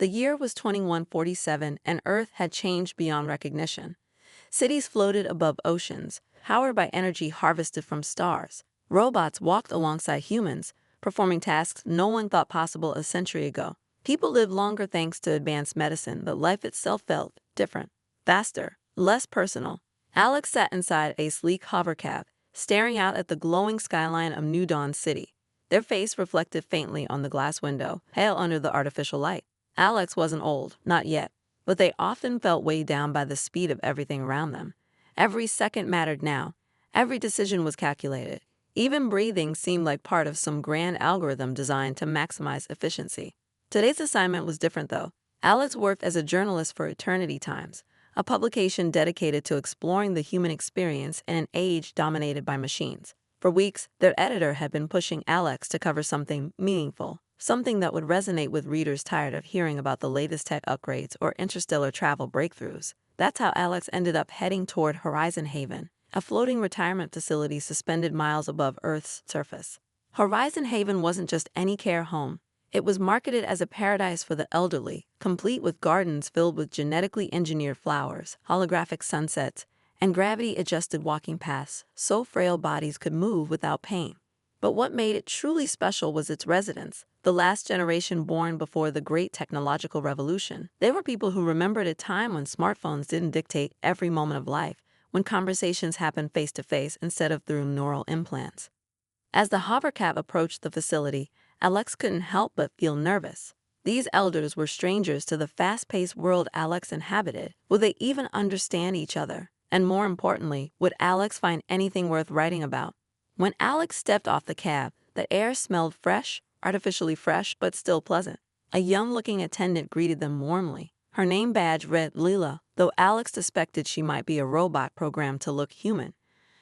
The year was 2147 and Earth had changed beyond recognition. Cities floated above oceans, powered by energy harvested from stars. Robots walked alongside humans, performing tasks no one thought possible a century ago. People lived longer thanks to advanced medicine, but life itself felt different, faster, less personal. Alex sat inside a sleek hovercab, staring out at the glowing skyline of New Dawn City. Their face reflected faintly on the glass window, pale under the artificial light. Alex wasn't old, not yet, but they often felt weighed down by the speed of everything around them. Every second mattered now. Every decision was calculated. Even breathing seemed like part of some grand algorithm designed to maximize efficiency. Today's assignment was different, though. Alex worked as a journalist for Eternity Times, a publication dedicated to exploring the human experience in an age dominated by machines. For weeks, their editor had been pushing Alex to cover something meaningful, something that would resonate with readers tired of hearing about the latest tech upgrades or interstellar travel breakthroughs. That's how Alex ended up heading toward Horizon Haven, a floating retirement facility suspended miles above Earth's surface. Horizon Haven wasn't just any care home. It was marketed as a paradise for the elderly, complete with gardens filled with genetically engineered flowers, holographic sunsets, and gravity-adjusted walking paths so frail bodies could move without pain. But what made it truly special was its residents, the last generation born before the great technological revolution. They were people who remembered a time when smartphones didn't dictate every moment of life, when conversations happened face-to-face instead of through neural implants. As the hovercab approached the facility, Alex couldn't help but feel nervous. These elders were strangers to the fast-paced world Alex inhabited. Would they even understand each other? And more importantly, would Alex find anything worth writing about? When Alex stepped off the cab, the air smelled fresh, artificially fresh, but still pleasant. A young-looking attendant greeted them warmly. Her name badge read Leela, though Alex suspected she might be a robot programmed to look human.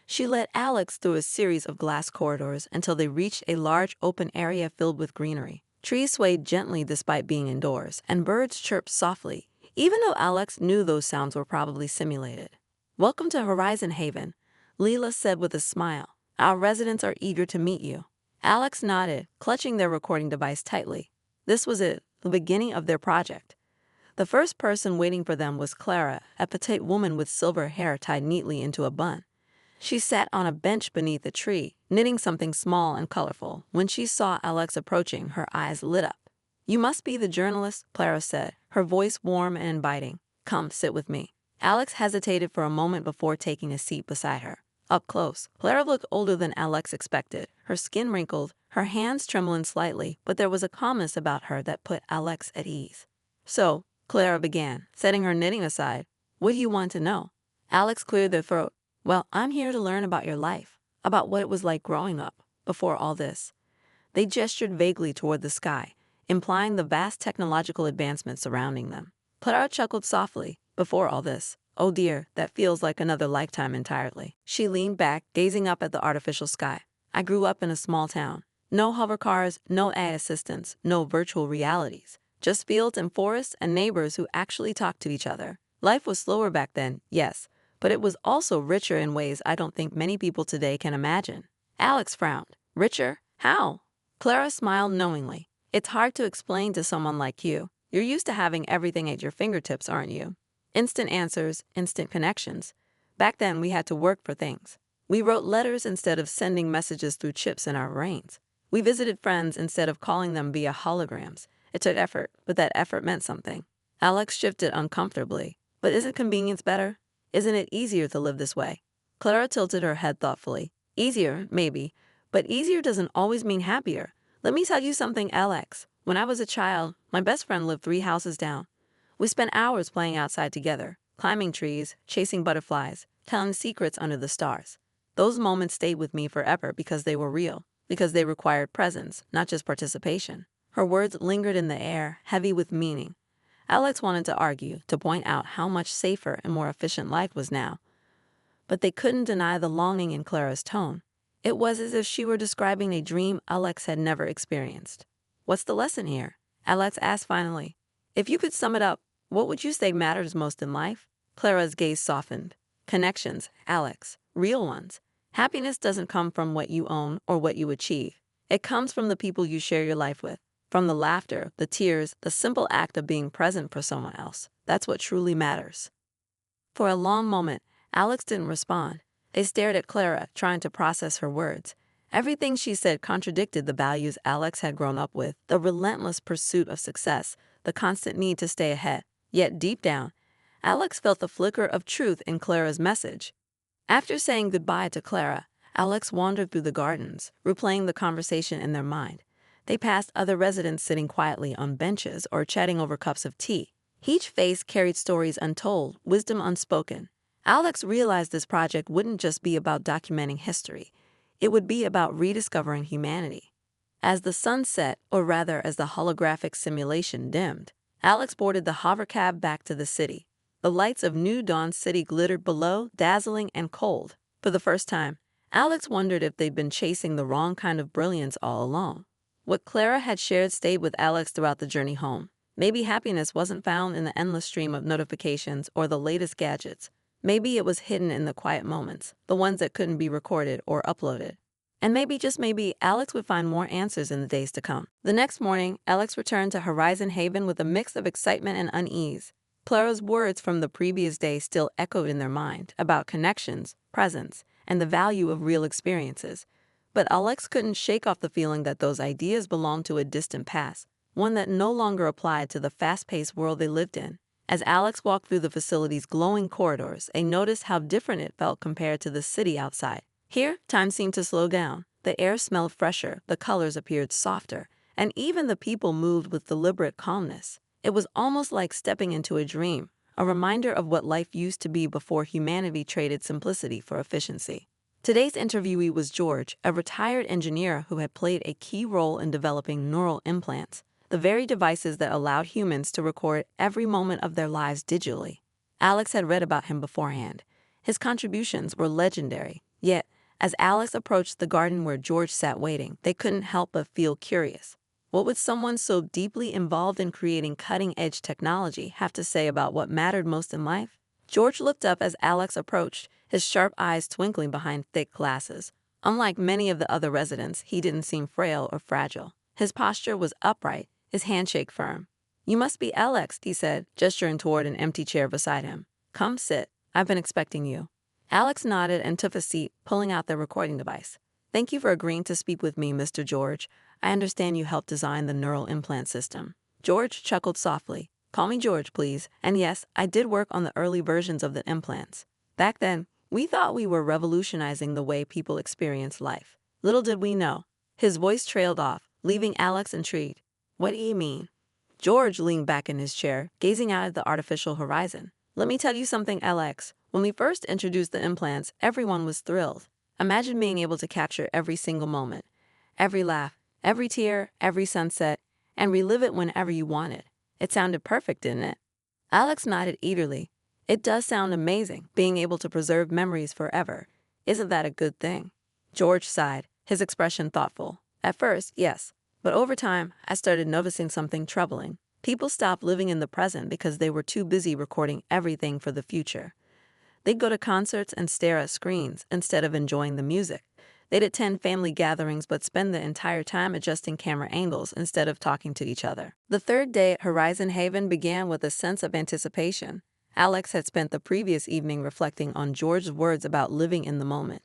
She led Alex through a series of glass corridors until they reached a large open area filled with greenery. Trees swayed gently despite being indoors, and birds chirped softly, even though Alex knew those sounds were probably simulated. "Welcome to Horizon Haven," Leela said with a smile. "Our residents are eager to meet you." Alex nodded, clutching their recording device tightly. This was it, the beginning of their project. The first person waiting for them was Clara, a petite woman with silver hair tied neatly into a bun. She sat on a bench beneath a tree, knitting something small and colorful. When she saw Alex approaching, her eyes lit up. "You must be the journalist," Clara said, her voice warm and inviting. "Come, sit with me." Alex hesitated for a moment before taking a seat beside her. Up close, Clara looked older than Alex expected, her skin wrinkled, her hands trembling slightly, but there was a calmness about her that put Alex at ease. "So," Clara began, setting her knitting aside, "what do you want to know?" Alex cleared their throat. "Well, I'm here to learn about your life, about what it was like growing up, before all this." They gestured vaguely toward the sky, implying the vast technological advancements surrounding them. Clara chuckled softly. "Before all this. Oh dear, that feels like another lifetime entirely." She leaned back, gazing up at the artificial sky. "I grew up in a small town. No hover cars, no AI assistants, no virtual realities. Just fields and forests and neighbors who actually talked to each other. Life was slower back then, yes, but it was also richer in ways I don't think many people today can imagine." Alex frowned. "Richer? How?" Clara smiled knowingly. "It's hard to explain to someone like you. You're used to having everything at your fingertips, aren't you? Instant answers, instant connections. Back then, we had to work for things. We wrote letters instead of sending messages through chips in our brains. We visited friends instead of calling them via holograms. It took effort, but that effort meant something." Alex shifted uncomfortably. "But isn't convenience better? Isn't it easier to live this way?" Clara tilted her head thoughtfully. "Easier, maybe, but easier doesn't always mean happier. Let me tell you something, Alex. When I was a child, my best friend lived 3 houses down. We spent hours playing outside together, climbing trees, chasing butterflies, telling secrets under the stars. Those moments stayed with me forever because they were real, because they required presence, not just participation." Her words lingered in the air, heavy with meaning. Alex wanted to argue, to point out how much safer and more efficient life was now. But they couldn't deny the longing in Clara's tone. It was as if she were describing a dream Alex had never experienced. "What's the lesson here?" Alex asked finally. "If you could sum it up, what would you say matters most in life?" Clara's gaze softened. "Connections, Alex. Real ones. Happiness doesn't come from what you own or what you achieve. It comes from the people you share your life with. From the laughter, the tears, the simple act of being present for someone else. That's what truly matters. For a long moment, Alex didn't respond. They stared at Clara, trying to process her words. Everything she said contradicted the values Alex had grown up with, the relentless pursuit of success, the constant need to stay ahead. Yet deep down, Alex felt the flicker of truth in Clara's message. After saying goodbye to Clara, Alex wandered through the gardens, replaying the conversation in their mind. They passed other residents sitting quietly on benches or chatting over cups of tea. Each face carried stories untold, wisdom unspoken. Alex realized this project wouldn't just be about documenting history. It would be about rediscovering humanity. As the sun set, or rather as the holographic simulation dimmed, Alex boarded the hovercab back to the city. The lights of New Dawn City glittered below, dazzling and cold. For the first time, Alex wondered if they'd been chasing the wrong kind of brilliance all along. What Clara had shared stayed with Alex throughout the journey home. Maybe happiness wasn't found in the endless stream of notifications or the latest gadgets. Maybe it was hidden in the quiet moments, the ones that couldn't be recorded or uploaded. And maybe, just maybe, Alex would find more answers in the days to come. The next morning, Alex returned to Horizon Haven with a mix of excitement and unease. Clara's words from the previous day still echoed in their mind about connections, presence, and the value of real experiences. But Alex couldn't shake off the feeling that those ideas belonged to a distant past, one that no longer applied to the fast-paced world they lived in. As Alex walked through the facility's glowing corridors, he noticed how different it felt compared to the city outside. Here, time seemed to slow down. The air smelled fresher, the colors appeared softer, and even the people moved with deliberate calmness. It was almost like stepping into a dream, a reminder of what life used to be before humanity traded simplicity for efficiency. Today's interviewee was George, a retired engineer who had played a key role in developing neural implants, the very devices that allowed humans to record every moment of their lives digitally. Alex had read about him beforehand. His contributions were legendary, yet, as Alex approached the garden where George sat waiting, they couldn't help but feel curious. What would someone so deeply involved in creating cutting-edge technology have to say about what mattered most in life? George looked up as Alex approached, his sharp eyes twinkling behind thick glasses. Unlike many of the other residents, he didn't seem frail or fragile. His posture was upright, his handshake firm. "You must be Alex," he said, gesturing toward an empty chair beside him. "Come sit. I've been expecting you." Alex nodded and took a seat, pulling out their recording device. "Thank you for agreeing to speak with me, Mr. George. I understand you helped design the neural implant system." George chuckled softly. "Call me George, please. And yes, I did work on the early versions of the implants. Back then, we thought we were revolutionizing the way people experience life. Little did we know." His voice trailed off, leaving Alex intrigued. "What do you mean?" George leaned back in his chair, gazing out at the artificial horizon. "Let me tell you something, Alex. When we first introduced the implants, everyone was thrilled. Imagine being able to capture every single moment, every laugh, every tear, every sunset, and relive it whenever you wanted. It sounded perfect, didn't it?" Alex nodded eagerly. "It does sound amazing, being able to preserve memories forever. Isn't that a good thing?" George sighed, his expression thoughtful. "At first, yes. But over time, I started noticing something troubling. People stopped living in the present because they were too busy recording everything for the future. They'd go to concerts and stare at screens instead of enjoying the music. They'd attend family gatherings but spend the entire time adjusting camera angles instead of talking to each other." The third day at Horizon Haven began with a sense of anticipation. Alex had spent the previous evening reflecting on George's words about living in the moment.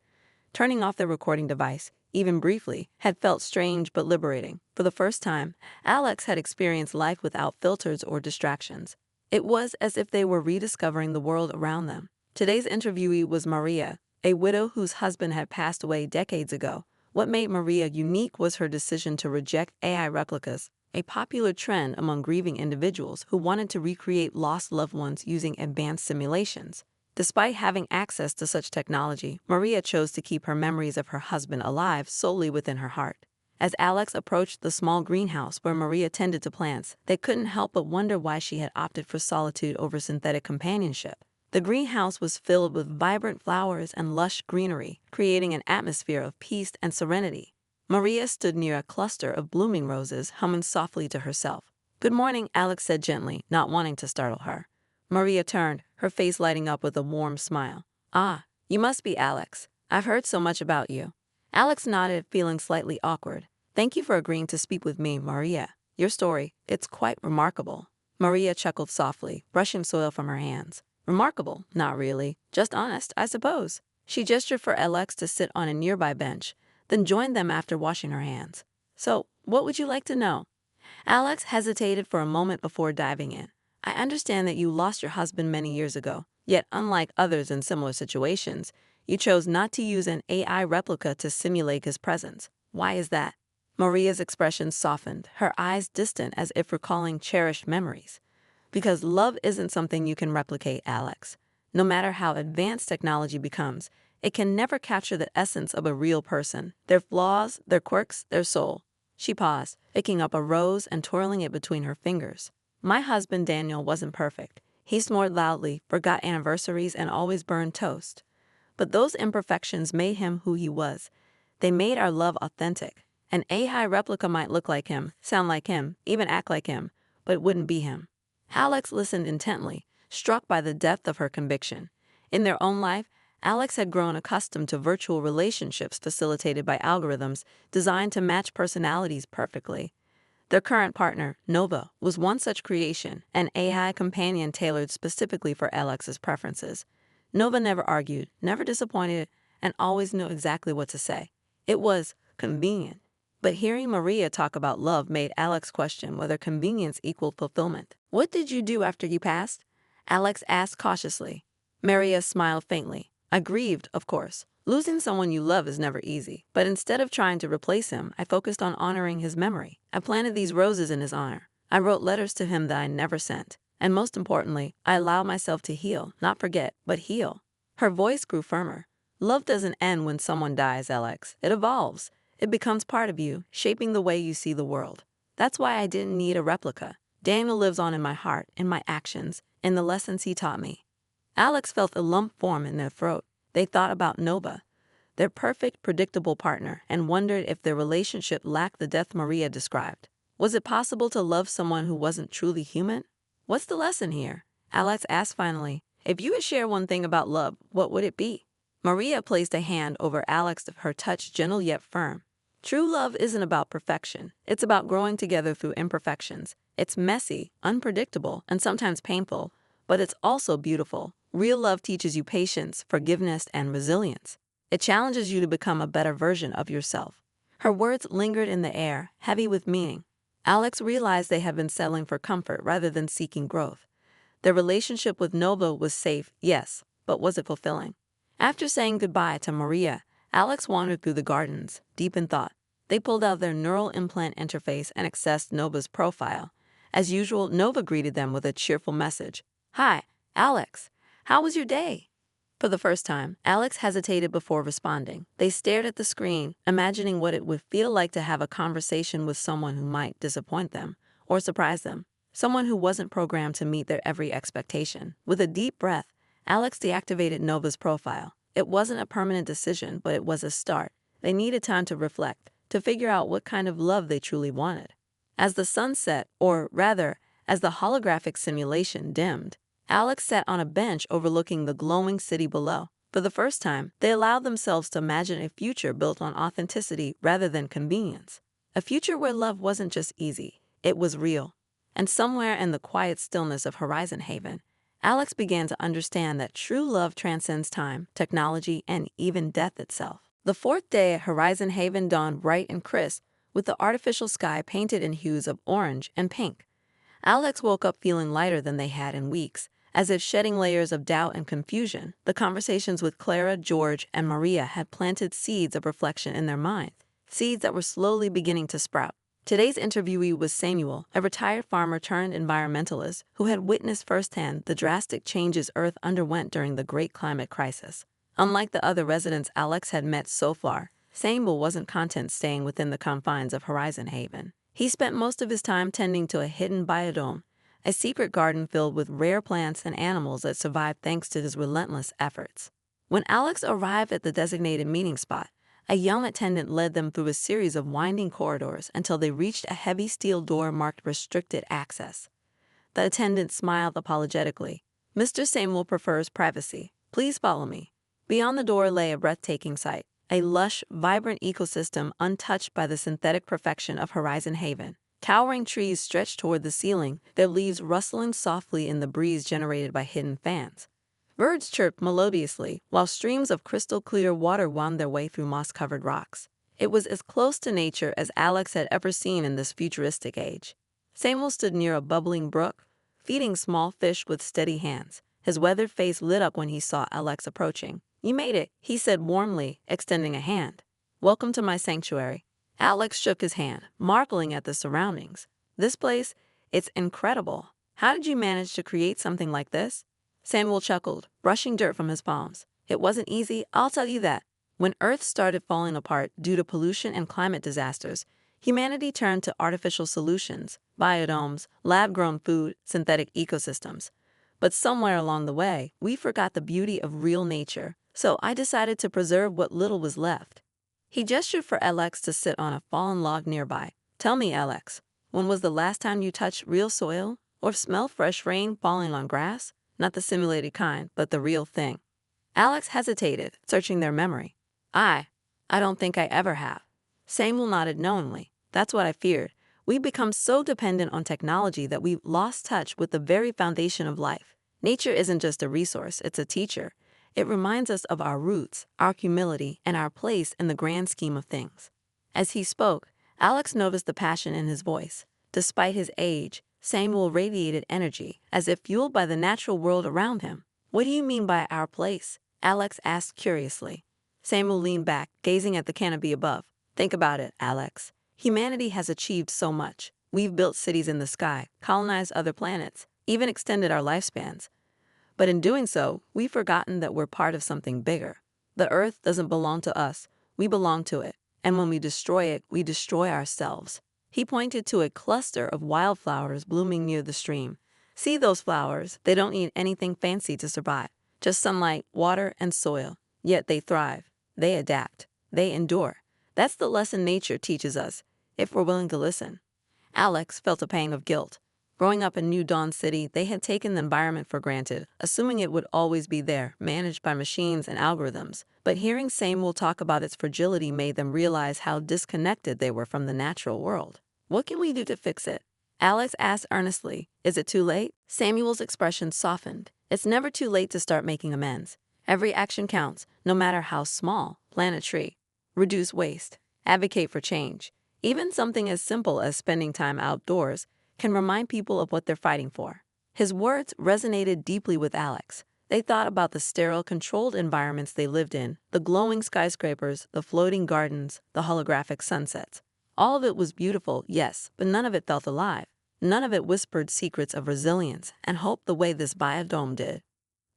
Turning off the recording device, even briefly, had felt strange but liberating. For the first time, Alex had experienced life without filters or distractions. It was as if they were rediscovering the world around them. Today's interviewee was Maria, a widow whose husband had passed away decades ago. What made Maria unique was her decision to reject AI replicas, a popular trend among grieving individuals who wanted to recreate lost loved ones using advanced simulations. Despite having access to such technology, Maria chose to keep her memories of her husband alive solely within her heart. As Alex approached the small greenhouse where Maria tended to plants, they couldn't help but wonder why she had opted for solitude over synthetic companionship. The greenhouse was filled with vibrant flowers and lush greenery, creating an atmosphere of peace and serenity. Maria stood near a cluster of blooming roses, humming softly to herself. "Good morning," Alex said gently, not wanting to startle her. Maria turned, her face lighting up with a warm smile. "Ah, you must be Alex. I've heard so much about you." Alex nodded, feeling slightly awkward. "Thank you for agreeing to speak with me, Maria." Your story, it's quite remarkable. Maria chuckled softly, brushing soil from her hands. Remarkable? Not really. Just honest, I suppose. She gestured for Alex to sit on a nearby bench, then joined them after washing her hands. So, what would you like to know? Alex hesitated for a moment before diving in. I understand that you lost your husband many years ago, yet unlike others in similar situations, you chose not to use an AI replica to simulate his presence. Why is that? Maria's expression softened, her eyes distant as if recalling cherished memories. Because love isn't something you can replicate, Alex. No matter how advanced technology becomes, it can never capture the essence of a real person, their flaws, their quirks, their soul. She paused, picking up a rose and twirling it between her fingers. My husband Daniel wasn't perfect. He snored loudly, forgot anniversaries, and always burned toast. But those imperfections made him who he was. They made our love authentic. An AI replica might look like him, sound like him, even act like him, but it wouldn't be him. Alex listened intently, struck by the depth of her conviction. In their own life, Alex had grown accustomed to virtual relationships facilitated by algorithms designed to match personalities perfectly. Their current partner, Nova, was one such creation, an AI companion tailored specifically for Alex's preferences. Nova never argued, never disappointed, and always knew exactly what to say. It was convenient. But hearing Maria talk about love made Alex question whether convenience equaled fulfillment. What did you do after you passed? Alex asked cautiously. Maria smiled faintly. I grieved, of course. Losing someone you love is never easy, but instead of trying to replace him, I focused on honoring his memory. I planted these roses in his honor. I wrote letters to him that I never sent. And most importantly, I allowed myself to heal, not forget, but heal. Her voice grew firmer. Love doesn't end when someone dies, Alex. It evolves. It becomes part of you, shaping the way you see the world. That's why I didn't need a replica. Daniel lives on in my heart, in my actions, in the lessons he taught me. Alex felt a lump form in their throat. They thought about Nova, their perfect, predictable partner, and wondered if their relationship lacked the depth Maria described. Was it possible to love someone who wasn't truly human? What's the lesson here? Alex asked finally. If you would share one thing about love, what would it be? Maria placed a hand over Alex, her touch gentle yet firm. True love isn't about perfection. It's about growing together through imperfections. It's messy, unpredictable, and sometimes painful, but it's also beautiful. Real love teaches you patience, forgiveness, and resilience. It challenges you to become a better version of yourself. Her words lingered in the air, heavy with meaning. Alex realized they had been settling for comfort rather than seeking growth. Their relationship with Nova was safe, yes, but was it fulfilling? After saying goodbye to Maria, Alex wandered through the gardens, deep in thought. They pulled out their neural implant interface and accessed Nova's profile. As usual, Nova greeted them with a cheerful message. Hi, Alex. How was your day? For the first time, Alex hesitated before responding. They stared at the screen, imagining what it would feel like to have a conversation with someone who might disappoint them or surprise them, someone who wasn't programmed to meet their every expectation. With a deep breath, Alex deactivated Nova's profile. It wasn't a permanent decision, but it was a start. They needed time to reflect, to figure out what kind of love they truly wanted. As the sun set, or rather, as the holographic simulation dimmed, Alex sat on a bench overlooking the glowing city below. For the first time, they allowed themselves to imagine a future built on authenticity rather than convenience. A future where love wasn't just easy, it was real. And somewhere in the quiet stillness of Horizon Haven, Alex began to understand that true love transcends time, technology, and even death itself. The fourth day at Horizon Haven dawned bright and crisp, with the artificial sky painted in hues of orange and pink. Alex woke up feeling lighter than they had in weeks, as if shedding layers of doubt and confusion. The conversations with Clara, George, and Maria had planted seeds of reflection in their minds, seeds that were slowly beginning to sprout. Today's interviewee was Samuel, a retired farmer turned environmentalist who had witnessed firsthand the drastic changes Earth underwent during the Great Climate Crisis. Unlike the other residents Alex had met so far, Samuel wasn't content staying within the confines of Horizon Haven. He spent most of his time tending to a hidden biodome, a secret garden filled with rare plants and animals that survived thanks to his relentless efforts. When Alex arrived at the designated meeting spot, a young attendant led them through a series of winding corridors until they reached a heavy steel door marked restricted access. The attendant smiled apologetically. Mr. Samuel prefers privacy. Please follow me. Beyond the door lay a breathtaking sight, a lush, vibrant ecosystem untouched by the synthetic perfection of Horizon Haven. Towering trees stretched toward the ceiling, their leaves rustling softly in the breeze generated by hidden fans. Birds chirped melodiously, while streams of crystal-clear water wound their way through moss-covered rocks. It was as close to nature as Alex had ever seen in this futuristic age. Samuel stood near a bubbling brook, feeding small fish with steady hands. His weathered face lit up when he saw Alex approaching. "You made it," he said warmly, extending a hand. "Welcome to my sanctuary." Alex shook his hand, marveling at the surroundings. "This place, it's incredible. How did you manage to create something like this?" Samuel chuckled, brushing dirt from his palms. "It wasn't easy, I'll tell you that. When Earth started falling apart due to pollution and climate disasters, humanity turned to artificial solutions, biodomes, lab-grown food, synthetic ecosystems. But somewhere along the way, we forgot the beauty of real nature, so I decided to preserve what little was left." He gestured for Alex to sit on a fallen log nearby. "Tell me, Alex, when was the last time you touched real soil or smelled fresh rain falling on grass? Not the simulated kind, but the real thing." Alex hesitated, searching their memory. I don't think I ever have." Samuel nodded knowingly. "That's what I feared. We've become so dependent on technology that we've lost touch with the very foundation of life. Nature isn't just a resource, it's a teacher. It reminds us of our roots, our humility, and our place in the grand scheme of things." As he spoke, Alex noticed the passion in his voice. Despite his age, Samuel radiated energy, as if fueled by the natural world around him. "What do you mean by our place?" Alex asked curiously. Samuel leaned back, gazing at the canopy above. "Think about it, Alex. Humanity has achieved so much. We've built cities in the sky, colonized other planets, even extended our lifespans. But in doing so, we've forgotten that we're part of something bigger. The Earth doesn't belong to us, we belong to it. And when we destroy it, we destroy ourselves." He pointed to a cluster of wildflowers blooming near the stream. "See those flowers? They don't need anything fancy to survive. Just sunlight, water, and soil. Yet they thrive. They adapt. They endure. That's the lesson nature teaches us, if we're willing to listen." Alex felt a pang of guilt. Growing up in New Dawn City, they had taken the environment for granted, assuming it would always be there, managed by machines and algorithms. But hearing Samuel talk about its fragility made them realize how disconnected they were from the natural world. "What can we do to fix it?" Alex asked earnestly. "Is it too late?" Samuel's expression softened. "It's never too late to start making amends. Every action counts, no matter how small. Plant a tree. Reduce waste. Advocate for change. Even something as simple as spending time outdoors can remind people of what they're fighting for." His words resonated deeply with Alex. They thought about the sterile, controlled environments they lived in, the glowing skyscrapers, the floating gardens, the holographic sunsets. All of it was beautiful, yes, but none of it felt alive. None of it whispered secrets of resilience and hope the way this biodome did.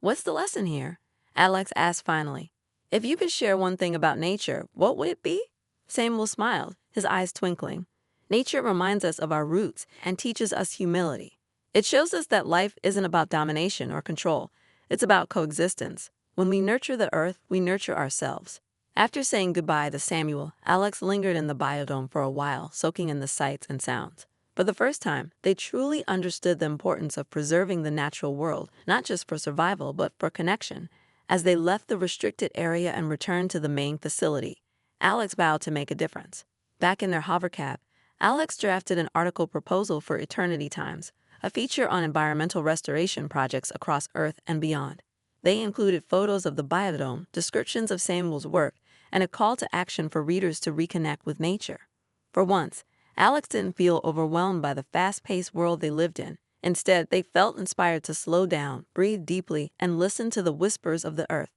"What's the lesson here?" Alex asked finally. "If you could share one thing about nature, what would it be?" Samuel smiled, his eyes twinkling. "Nature reminds us of our roots and teaches us humility. It shows us that life isn't about domination or control. It's about coexistence. When we nurture the earth, we nurture ourselves." After saying goodbye to Samuel, Alex lingered in the biodome for a while, soaking in the sights and sounds. For the first time, they truly understood the importance of preserving the natural world, not just for survival, but for connection. As they left the restricted area and returned to the main facility, Alex vowed to make a difference. Back in their hovercab, Alex drafted an article proposal for Eternity Times, a feature on environmental restoration projects across Earth and beyond. They included photos of the biodome, descriptions of Samuel's work, and a call to action for readers to reconnect with nature. For once, Alex didn't feel overwhelmed by the fast-paced world they lived in. Instead, they felt inspired to slow down, breathe deeply, and listen to the whispers of the earth.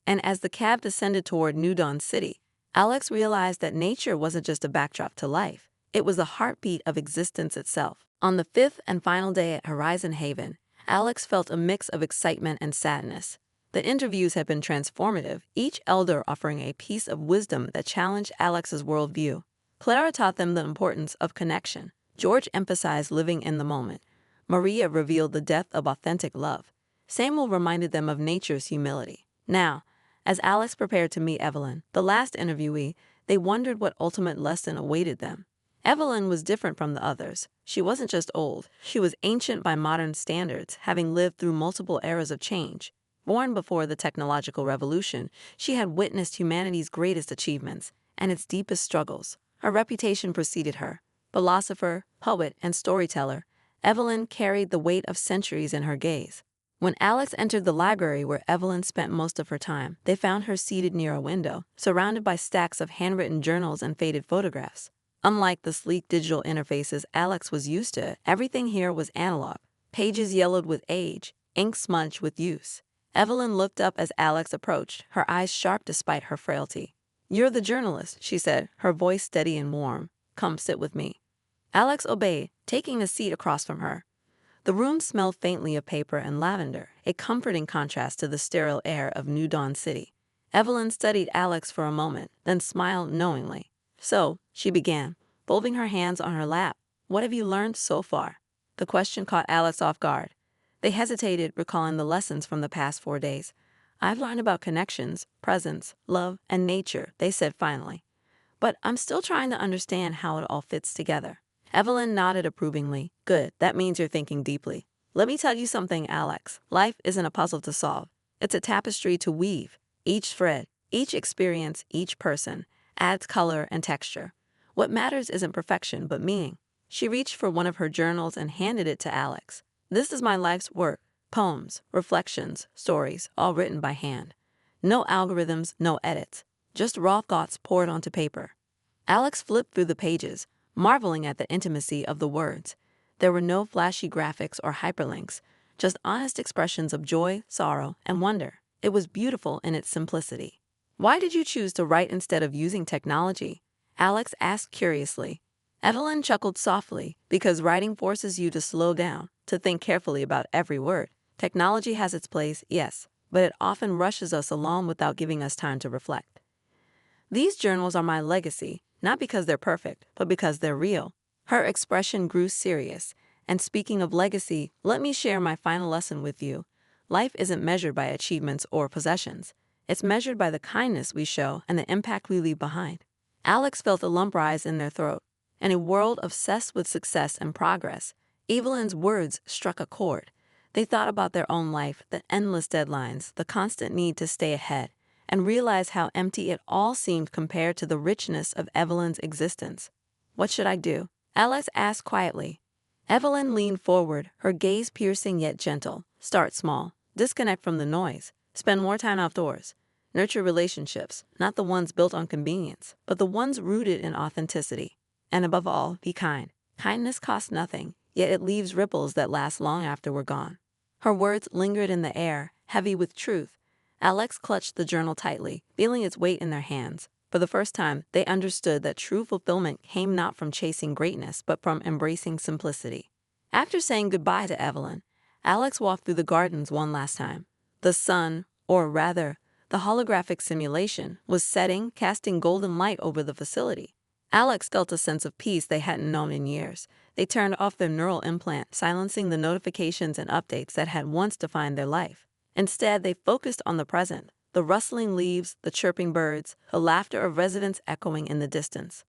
And as the cab descended toward New Dawn City, Alex realized that nature wasn't just a backdrop to life. It was the heartbeat of existence itself. On the fifth and final day at Horizon Haven, Alex felt a mix of excitement and sadness. The interviews had been transformative, each elder offering a piece of wisdom that challenged Alex's worldview. Clara taught them the importance of connection. George emphasized living in the moment. Maria revealed the depth of authentic love. Samuel reminded them of nature's humility. Now, as Alex prepared to meet Evelyn, the last interviewee, they wondered what ultimate lesson awaited them. Evelyn was different from the others. She wasn't just old, she was ancient by modern standards, having lived through multiple eras of change. Born before the technological revolution, she had witnessed humanity's greatest achievements and its deepest struggles. Her reputation preceded her. Philosopher, poet, and storyteller, Evelyn carried the weight of centuries in her gaze. When Alex entered the library where Evelyn spent most of her time, they found her seated near a window, surrounded by stacks of handwritten journals and faded photographs. Unlike the sleek digital interfaces Alex was used to, everything here was analog. Pages yellowed with age, ink smudged with use. Evelyn looked up as Alex approached, her eyes sharp despite her frailty. "You're the journalist," she said, her voice steady and warm. "Come sit with me." Alex obeyed, taking a seat across from her. The room smelled faintly of paper and lavender, a comforting contrast to the sterile air of New Dawn City. Evelyn studied Alex for a moment, then smiled knowingly. "So," she began, folding her hands on her lap, "what have you learned so far?" The question caught Alex off guard. They hesitated, recalling the lessons from the past 4 days. "I've learned about connections, presence, love, and nature," they said finally. "But I'm still trying to understand how it all fits together." Evelyn nodded approvingly. "Good, that means you're thinking deeply. Let me tell you something, Alex. Life isn't a puzzle to solve. It's a tapestry to weave. Each thread, each experience, each person adds color and texture. What matters isn't perfection, but meaning." She reached for one of her journals and handed it to Alex. "This is my life's work. Poems, reflections, stories, all written by hand. No algorithms, no edits. Just raw thoughts poured onto paper." Alex flipped through the pages, marveling at the intimacy of the words. There were no flashy graphics or hyperlinks, just honest expressions of joy, sorrow, and wonder. It was beautiful in its simplicity. "Why did you choose to write instead of using technology?" Alex asked curiously. Evelyn chuckled softly, "Because writing forces you to slow down, to think carefully about every word. Technology has its place, yes, but it often rushes us along without giving us time to reflect. These journals are my legacy, not because they're perfect, but because they're real." Her expression grew serious. "And speaking of legacy, let me share my final lesson with you. Life isn't measured by achievements or possessions. It's measured by the kindness we show and the impact we leave behind." Alex felt a lump rise in their throat. In a world obsessed with success and progress, Evelyn's words struck a chord. They thought about their own life, the endless deadlines, the constant need to stay ahead, and realized how empty it all seemed compared to the richness of Evelyn's existence. "What should I do?" Alex asked quietly. Evelyn leaned forward, her gaze piercing yet gentle. "Start small. Disconnect from the noise. Spend more time outdoors. Nurture relationships, not the ones built on convenience, but the ones rooted in authenticity. And above all, be kind. Kindness costs nothing, yet it leaves ripples that last long after we're gone." Her words lingered in the air, heavy with truth. Alex clutched the journal tightly, feeling its weight in their hands. For the first time, they understood that true fulfillment came not from chasing greatness, but from embracing simplicity. After saying goodbye to Evelyn, Alex walked through the gardens one last time. The sun, or rather, the holographic simulation, was setting, casting golden light over the facility. Alex felt a sense of peace they hadn't known in years. They turned off their neural implant, silencing the notifications and updates that had once defined their life. Instead, they focused on the present, the rustling leaves, the chirping birds, the laughter of residents echoing in the distance.